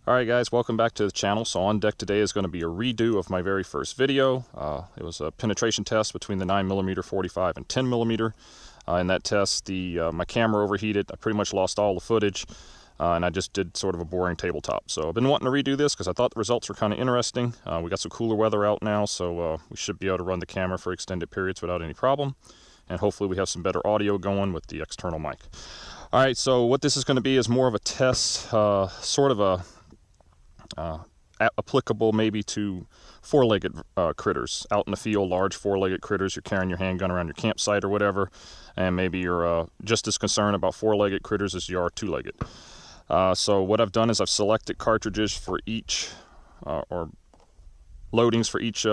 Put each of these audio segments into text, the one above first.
Alright guys, welcome back to the channel. So on deck today is going to be a redo of my very first video. It was a penetration test between the 9mm 45 and 10mm. In that test, my camera overheated. I pretty much lost all the footage, and I just did sort of a boring tabletop. So I've been wanting to redo this because I thought the results were kind of interesting. We got some cooler weather out now, so we should be able to run the camera for extended periods without any problem. And hopefully we have some better audio going with the external mic. Alright, so what this is going to be is more of a test, sort of a applicable maybe to four-legged critters out in the field, large four-legged critters. You're carrying your handgun around your campsite or whatever, and maybe you're just as concerned about four-legged critters as you are two-legged. So what I've done is I've selected cartridges for each, or loadings for each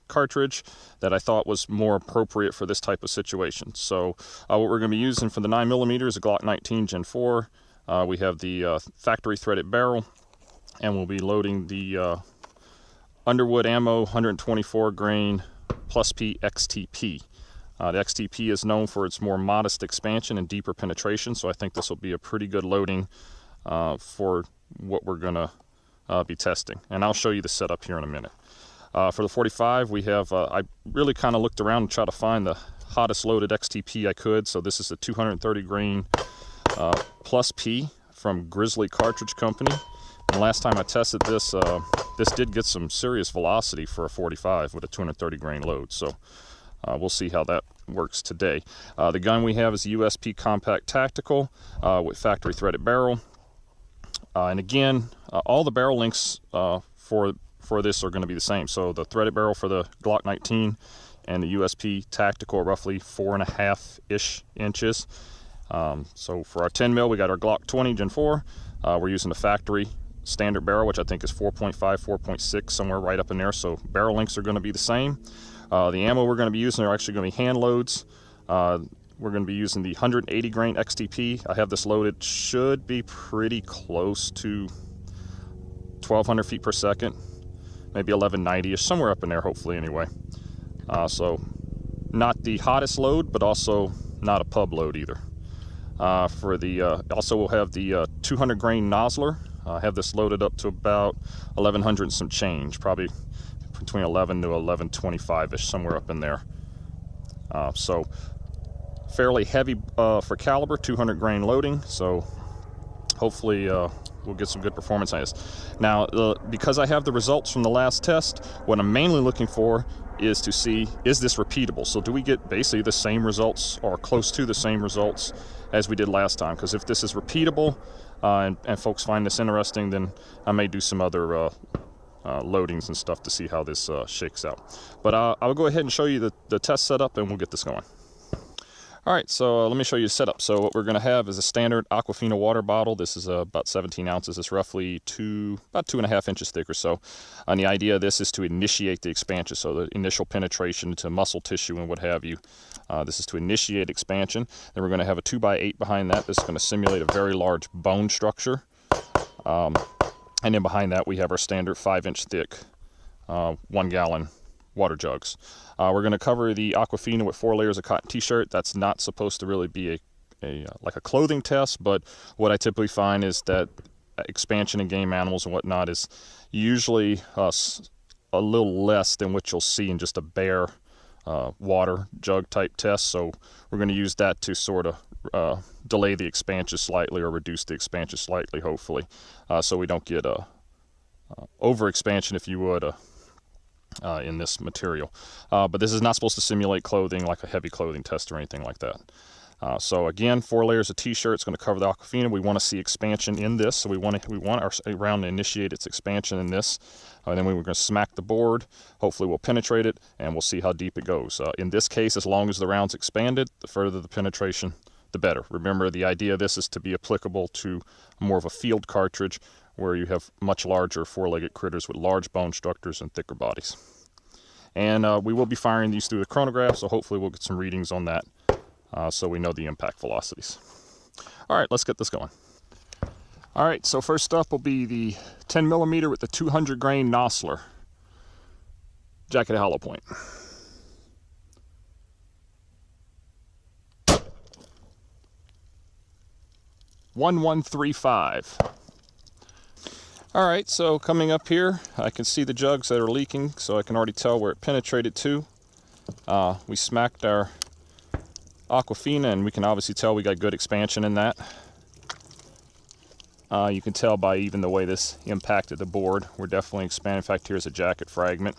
cartridge that I thought was more appropriate for this type of situation. So what we're going to be using for the 9mm is a Glock 19 Gen 4. We have the factory threaded barrel, and we'll be loading the Underwood Ammo 124 grain plus P XTP. The XTP is known for its more modest expansion and deeper penetration, so I think this will be a pretty good loading for what we're going to be testing. And I'll show you the setup here in a minute. For the 45, we have, I really kind of looked around and tried to find the hottest loaded XTP I could. So this is a 230 grain plus P from Grizzly Cartridge Company. And last time I tested this, this did get some serious velocity for a 45 with a 230 grain load. So we'll see how that works today. The gun we have is a USP Compact Tactical with factory threaded barrel. And again, all the barrel lengths for this are going to be the same. So the threaded barrel for the Glock 19 and the USP Tactical are roughly 4.5-ish inches. So for our 10 mil, we got our Glock 20 Gen 4. We're using the factory standard barrel, which I think is 4.5, 4.6, somewhere right up in there. So barrel lengths are going to be the same. The ammo we're going to be using are actually going to be hand loads. We're going to be using the 180 grain XTP. I have this loaded, should be pretty close to 1,200 feet per second, maybe 1190-ish, somewhere up in there, hopefully anyway. So not the hottest load, but also not a pub load either. For the also we'll have the 200 grain Nosler. I have this loaded up to about 1100 and some change, probably between 11 to 1125-ish, somewhere up in there. So fairly heavy for caliber, 200 grain loading, so hopefully we'll get some good performance on this. Now, because I have the results from the last test, what I'm mainly looking for is to see, is this repeatable? So do we get basically the same results or close to the same results as we did last time? Because if this is repeatable and folks find this interesting, then I may do some other loadings and stuff to see how this shakes out. But I'll go ahead and show you the test setup and we'll get this going. Alright, so let me show you the setup. So what we're going to have is a standard Aquafina water bottle. This is about 17 ounces. It's roughly about 2.5 inches thick or so. And the idea of this is to initiate the expansion, so the initial penetration to muscle tissue and what have you. This is to initiate expansion. Then we're going to have a 2x8 behind that. This is going to simulate a very large bone structure. And then behind that we have our standard 5-inch thick 1-gallon water jugs. We're going to cover the Aquafina with 4 layers of cotton t-shirt. That's not supposed to really be like a clothing test, but what I typically find is that expansion in game animals and whatnot is usually a little less than what you'll see in just a bare water jug type test. So we're going to use that to sort of delay the expansion slightly or reduce the expansion slightly, hopefully, so we don't get over expansion, if you would, in this material. But this is not supposed to simulate clothing like a heavy clothing test or anything like that. So again, 4 layers of t-shirt. It's going to cover the Aquafina. We want to see expansion in this, so we want our round to initiate its expansion in this. And then we're going to smack the board. Hopefully we'll penetrate it, and we'll see how deep it goes. In this case, as long as the round's expanded, the further the penetration, the better. Remember, the idea of this is to be applicable to more of a field cartridge where you have much larger four-legged critters with large bone structures and thicker bodies. And we will be firing these through the chronograph, so hopefully we'll get some readings on that so we know the impact velocities. All right, let's get this going. All right, so first up will be the 10mm with the 200 grain Nosler jacketed hollow point. 1135. All right, so coming up here, I can see the jugs that are leaking, so I can already tell where it penetrated to. We smacked our Aquafina, and we can obviously tell we got good expansion in that. You can tell by even the way this impacted the board. We're definitely expanding. In fact, here's a jacket fragment.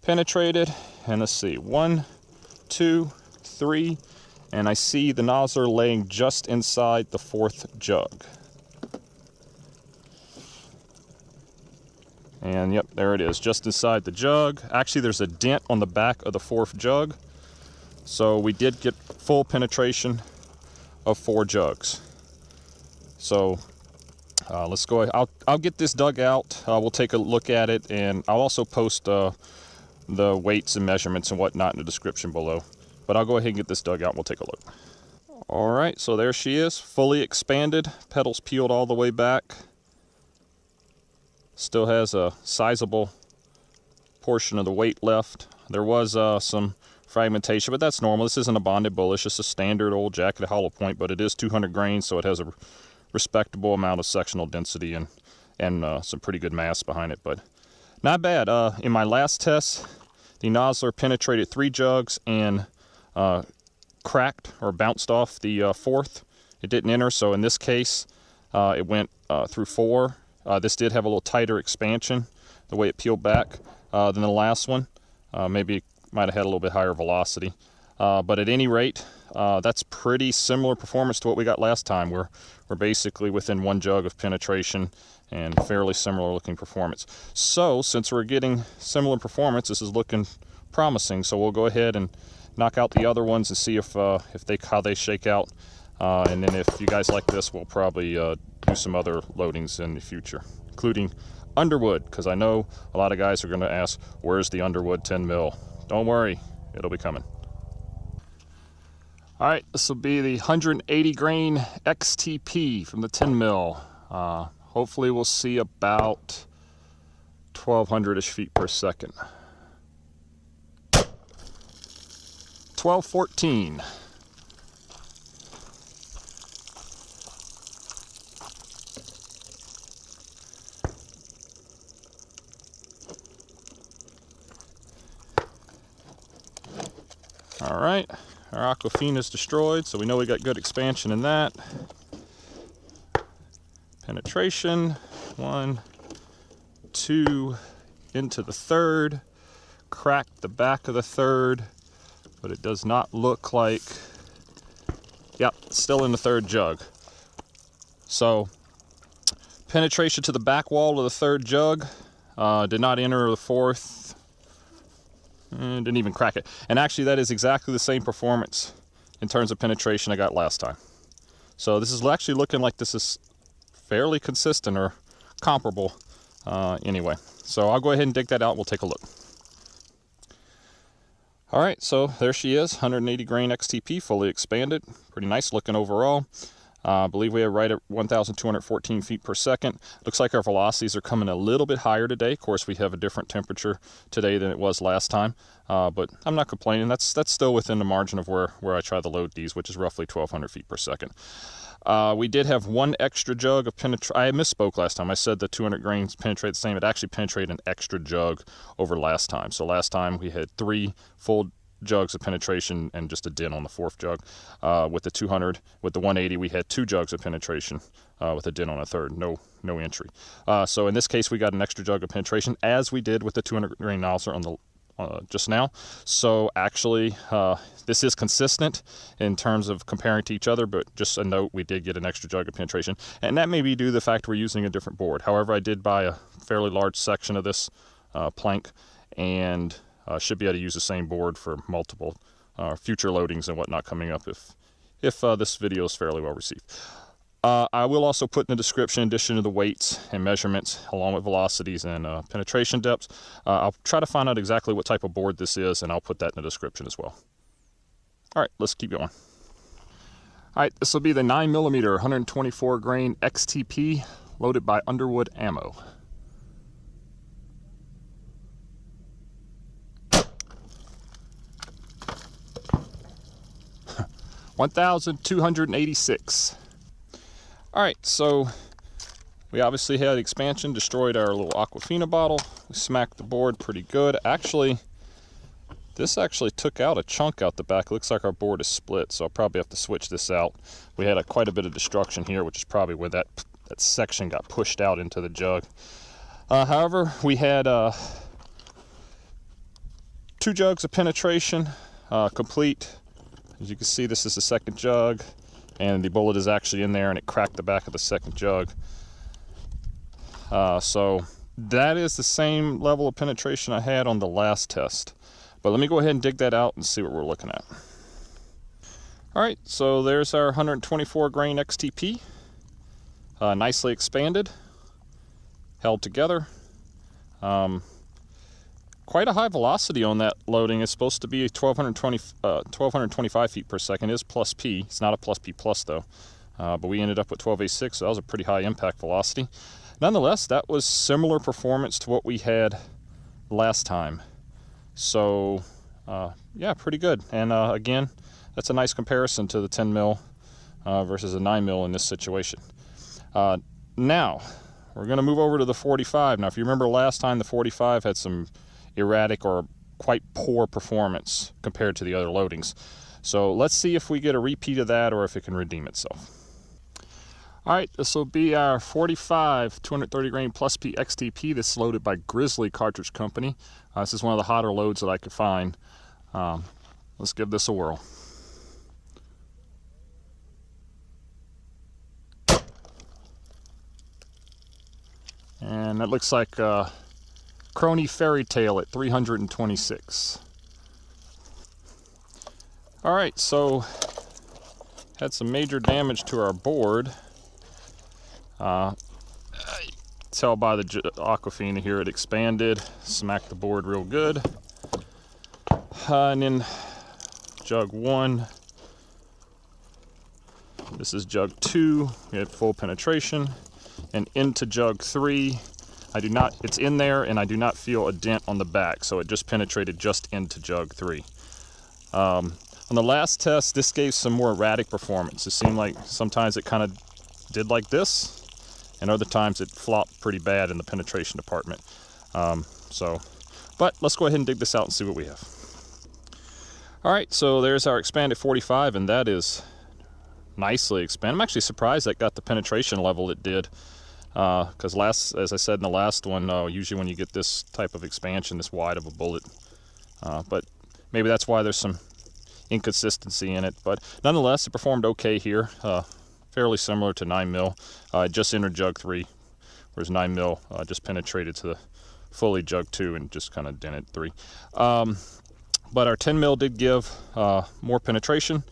Penetrated, and let's see, 1, 2, 3, and I see the Nosler laying just inside the 4th jug. And yep, there it is, just inside the jug. Actually, there's a dent on the back of the 4th jug. So we did get full penetration of 4 jugs. So let's go ahead. I'll get this dug out. We'll take a look at it, and I'll also post the weights and measurements and whatnot in the description below. But I'll go ahead and get this dug out and we'll take a look. All right, so there she is, fully expanded, petals peeled all the way back. Still has a sizable portion of the weight left. There was some fragmentation, but that's normal. This isn't a bonded bull, it's just a standard old jacketed hollow point, but it is 200 grains, so it has a respectable amount of sectional density and some pretty good mass behind it, but not bad. In my last test, the Nosler penetrated 3 jugs and cracked or bounced off the 4th. It didn't enter, so in this case, it went through 4. This did have a little tighter expansion, the way it peeled back, than the last one. Maybe it might have had a little bit higher velocity. But at any rate, that's pretty similar performance to what we got last time. We're basically within 1 jug of penetration and fairly similar looking performance. So since we're getting similar performance, this is looking promising. So we'll go ahead and knock out the other ones and see how they shake out. And then if you guys like this, we'll probably do some other loadings in the future, including Underwood, because I know a lot of guys are going to ask, where's the Underwood 10 mil? Don't worry, it'll be coming. All right, this will be the 180 grain XTP from the 10 mil. Hopefully we'll see about 1,200-ish feet per second. 1214. All right, our Aquafina is destroyed, so we know we got good expansion in that. Penetration, 1, 2, into the 3rd, cracked the back of the 3rd, but it does not look like, yep, still in the 3rd jug. So, penetration to the back wall of the 3rd jug, did not enter the 4th, and didn't even crack it. And actually that is exactly the same performance in terms of penetration I got last time. So this is actually looking like this is fairly consistent or comparable anyway. So I'll go ahead and dig that out and we'll take a look. All right, so there she is, 180 grain XTP, fully expanded. Pretty nice looking overall. I believe we are right at 1,214 feet per second. Looks like our velocities are coming a little bit higher today. Of course, we have a different temperature today than it was last time, but I'm not complaining. That's still within the margin of where I try to load these, which is roughly 1,200 feet per second. We did have 1 extra jug of penetration. I misspoke last time. I said the 200 grains penetrate the same. It actually penetrated an extra jug over last time. So last time we had 3 full jugs of penetration and just a dent on the 4th jug. With the 200, with the 180, we had 2 jugs of penetration with a dent on a 3rd. No entry. So in this case, we got an extra jug of penetration, as we did with the 200 grain Nosler on the just now. So actually, this is consistent in terms of comparing to each other, but just a note, we did get an extra jug of penetration, and that may be due to the fact we're using a different board. However, I did buy a fairly large section of this plank, and should be able to use the same board for multiple future loadings and whatnot coming up if this video is fairly well received. I will also put in the description, in addition to the weights and measurements, along with velocities and penetration depths. I'll try to find out exactly what type of board this is, and I'll put that in the description as well. All right, let's keep going. All right, this will be the 9mm 124 grain XTP loaded by Underwood ammo. $1,286. All right, so We obviously had expansion, destroyed our little Aquafina bottle. We smacked the board pretty good. Actually, this actually took out a chunk out the back. It looks like our board is split, so I'll probably have to switch this out. We had quite a bit of destruction here, which is probably where that section got pushed out into the jug. However, we had 2 jugs of penetration complete. As you can see, this is the second jug, and the bullet is actually in there, and it cracked the back of the second jug. So that is the same level of penetration I had on the last test. But let me go ahead and dig that out and see what we're looking at. All right, so there's our 124 grain XTP, nicely expanded, held together. Quite a high velocity on that loading. It's supposed to be 1225 feet per second. It is plus P. It's not a plus P plus though, but we ended up with 1286, so that was a pretty high impact velocity. Nonetheless, that was similar performance to what we had last time. So yeah, pretty good. And again, that's a nice comparison to the 10 mil versus a 9 mil in this situation. Now we're going to move over to the 45. Now, if you remember last time, the 45 had some erratic or quite poor performance compared to the other loadings. So let's see if we get a repeat of that or if it can redeem itself. All right, this will be our 45 230 grain plus P XTP. This is loaded by Grizzly Cartridge Company. This is one of the hotter loads that I could find. Let's give this a whirl. And that looks like Crony Fairy Tale at 326. All right, so had some major damage to our board. Tell by the Aquafina here, it expanded, smacked the board real good. And then jug 1, this is jug 2, we had full penetration. And into jug 3, it's in there and I do not feel a dent on the back, so it just penetrated just into jug 3. On the last test, this gave some more erratic performance. It seemed like sometimes it kind of did like this, and other times it flopped pretty bad in the penetration department. But let's go ahead and dig this out and see what we have. All right, so there's our expanded 45, and that is nicely expanded. I'm actually surprised that got the penetration level it did, because as I said in the last one, usually when you get this type of expansion, this wide of a bullet, but maybe that's why there's some inconsistency in it. But nonetheless, it performed okay here. Fairly similar to 9 mil. It just entered jug 3, whereas 9 mil just penetrated to the fully jug 2 and just kind of dented 3. But our 10 mil did give more penetration.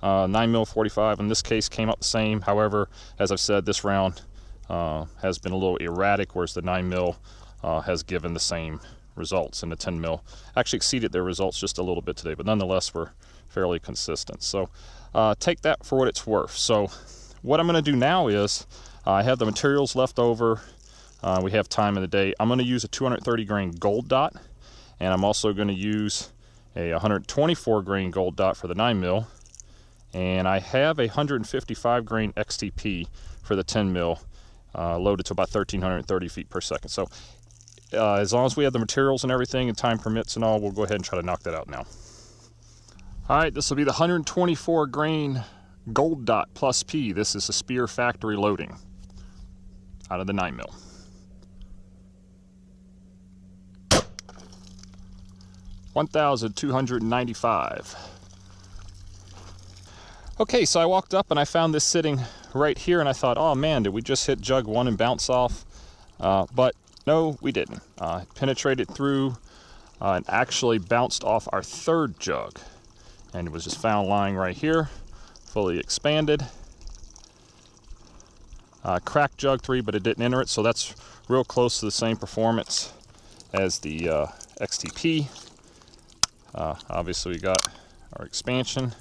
9 mil 45 in this case came out the same. However, as I've said, this round has been a little erratic, whereas the 9 mil has given the same results, and the 10 mil actually exceeded their results just a little bit today, but nonetheless we're fairly consistent. So take that for what it's worth. So what I'm going to do now is I have the materials left over. We have time in the day. I'm going to use a 230 grain gold dot, and I'm also going to use a 124 grain gold dot for the 9 mil, and I have a 155 grain XTP for the 10 mil loaded to about 1330 feet per second. So as long as we have the materials and everything and time permits and all, we'll go ahead and try to knock that out now. All right, this will be the 124 grain gold dot plus P. This is a Spear factory loading out of the 9 mil. $1,295. Okay, so I walked up and I found this sitting right here, and I thought, oh man, did we just hit jug 1 and bounce off? But no, we didn't. It penetrated through and actually bounced off our 3rd jug, and it was just found lying right here, fully expanded. Cracked jug 3, but it didn't enter it, so that's real close to the same performance as the XTP. Obviously we got our expansion.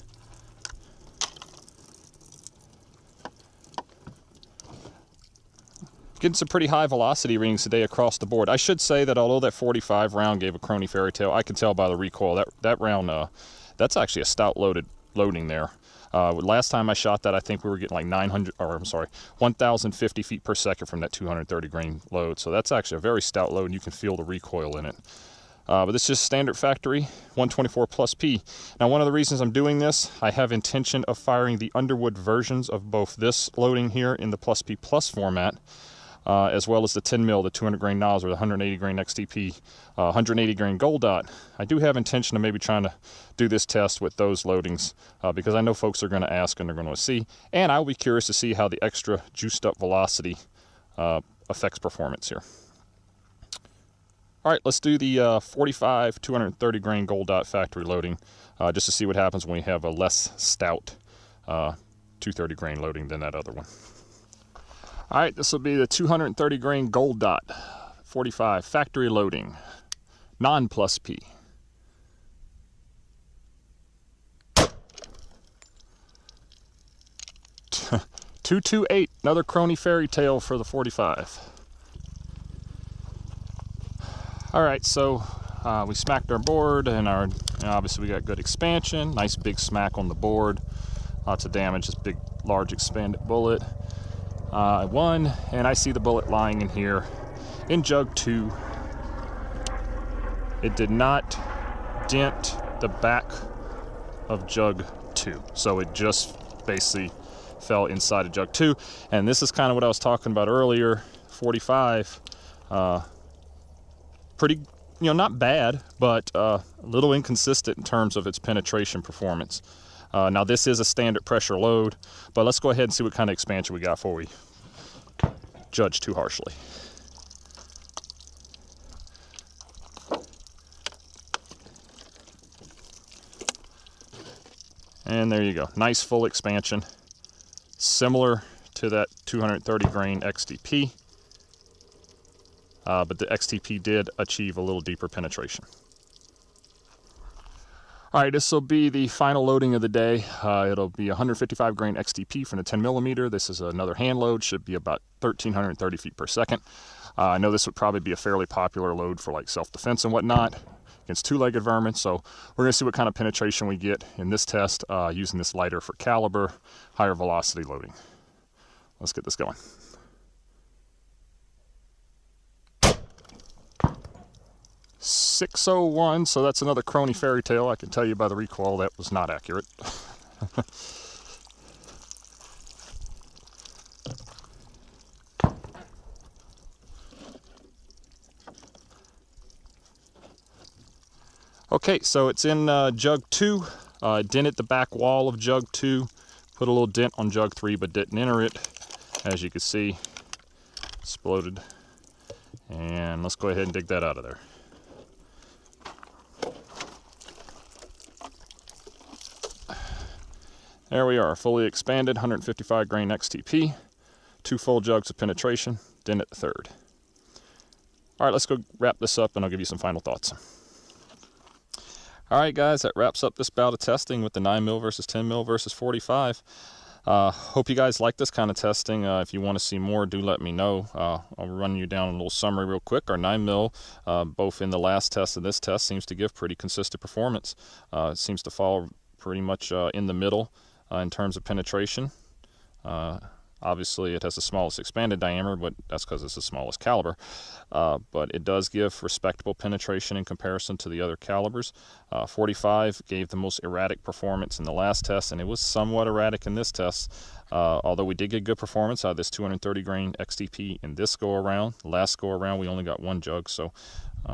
Getting some pretty high velocity readings today across the board. I should say that although that 45 round gave a Crony Fairy Tale, I can tell by the recoil that round, that's actually a stout loaded loading there. Last time I shot that, I think we were getting like 1,050 feet per second from that 230 grain load. So that's actually a very stout load, and you can feel the recoil in it. But this is just standard factory 124 plus P. Now, one of the reasons I'm doing this, I have intention of firing the Underwood versions of both this loading here in the plus P plus format, as well as the 10 mil, the 200 grain Nosler, the 180 grain Xtp, 180 grain Gold Dot. I do have intention of maybe trying to do this test with those loadings because I know folks are going to ask and they're going to see, and I'll be curious to see how the extra juiced up velocity affects performance here. All right, let's do the 45 230 grain Gold Dot factory loading just to see what happens when we have a less stout 230 grain loading than that other one. All right, this will be the 230 grain Gold Dot 45 factory loading, non plus P. .228, another crony fairy tale for the 45. All right, so we smacked our board, and obviously we got good expansion. Nice big smack on the board. Lots of damage. This big, large expanded bullet. I won, and I see the bullet lying in here in jug 2. It did not dent the back of jug 2, so it just basically fell inside of jug 2. And this is kind of what I was talking about earlier. 45, pretty, not bad, but a little inconsistent in terms of its penetration performance. Now this is a standard pressure load, but let's go ahead and see what kind of expansion we got before we judge too harshly. And there you go, nice full expansion, similar to that 230 grain Xtp, but the Xtp did achieve a little deeper penetration. All right, this will be the final loading of the day. It'll be 155 grain Xtp from the 10 millimeter. This is another hand load, should be about 1,330 feet per second. I know this would probably be a fairly popular load for like self-defense and whatnot against two-legged vermin. So we're gonna see what kind of penetration we get in this test using this lighter for caliber, higher velocity loading. Let's get this going. .601, so that's another crony fairy tale. I can tell you by the recoil that was not accurate. Okay, so it's in jug 2. Dented the back wall of jug 2. Put a little dent on jug 3, but didn't enter it. As you can see, exploded. And let's go ahead and dig that out of there. There we are, fully expanded, 155 grain Xtp, 2 full jugs of penetration, dented the third. All right, let's go wrap this up and I'll give you some final thoughts. All right, guys, that wraps up this bout of testing with the 9 mil versus 10 mil versus 45. Hope you guys like this kind of testing. If you want to see more, do let me know. I'll run you down a little summary real quick. Our 9 mil, both in the last test and this test, seems to give pretty consistent performance. It seems to fall pretty much in the middle. In terms of penetration. Obviously it has the smallest expanded diameter, but that's because it's the smallest caliber. But it does give respectable penetration in comparison to the other calibers. 45 gave the most erratic performance in the last test, and it was somewhat erratic in this test. Although we did get good performance out of this 230 grain Xtp in this go around. Last go around we only got 1 jug, so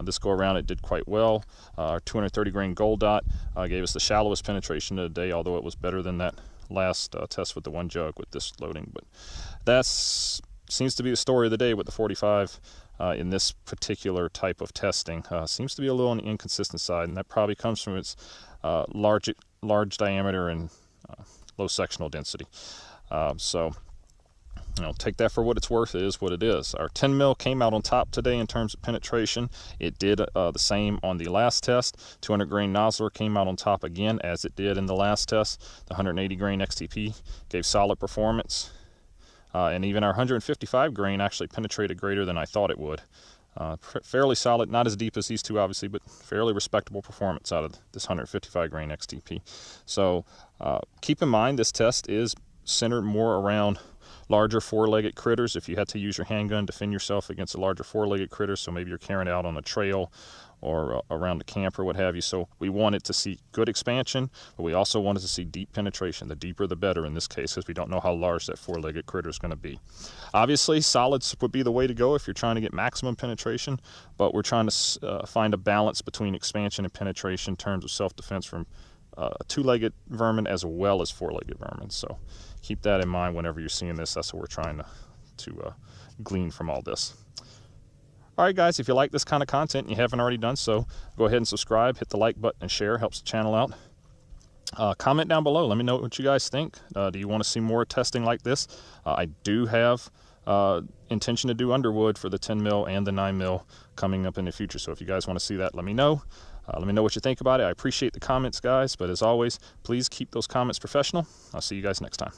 this go around it did quite well. Our 230 grain Gold Dot gave us the shallowest penetration of the day, although it was better than that last test with the 1 jug with this loading. But that seems to be the story of the day with the 45 in this particular type of testing. Seems to be a little on the inconsistent side, and that probably comes from its large diameter and low sectional density. So take that for what it's worth. It is what it is. Our 10 mil came out on top today in terms of penetration. It did the same on the last test. 200 grain Nosler came out on top again, as it did in the last test. The 180 grain Xtp gave solid performance. And even our 155 grain actually penetrated greater than I thought it would. Fairly solid, not as deep as these two obviously, but fairly respectable performance out of this 155 grain XTP. So keep in mind this test is centered more around larger four-legged critters. If you had to use your handgun to defend yourself against a larger four-legged critter, so maybe you're carrying it out on a trail or around the camp or what have you. So we wanted to see good expansion, but we also wanted to see deep penetration. The deeper the better in this case, because we don't know how large that four-legged critter is going to be. Obviously, solids would be the way to go if you're trying to get maximum penetration, but we're trying to find a balance between expansion and penetration in terms of self-defense from two-legged vermin as well as four-legged vermin. So keep that in mind whenever you're seeing this. That's what we're trying to glean from all this. All right, guys, if you like this kind of content and you haven't already done so, go ahead and subscribe, hit the like button, and share. Helps the channel out. Comment down below. Let me know what you guys think. Do you want to see more testing like this? I do have intention to do Underwood for the 10 mil and the 9 mil coming up in the future. So if you guys want to see that, let me know. Let me know what you think about it. I appreciate the comments, guys. But as always, please keep those comments professional. I'll see you guys next time.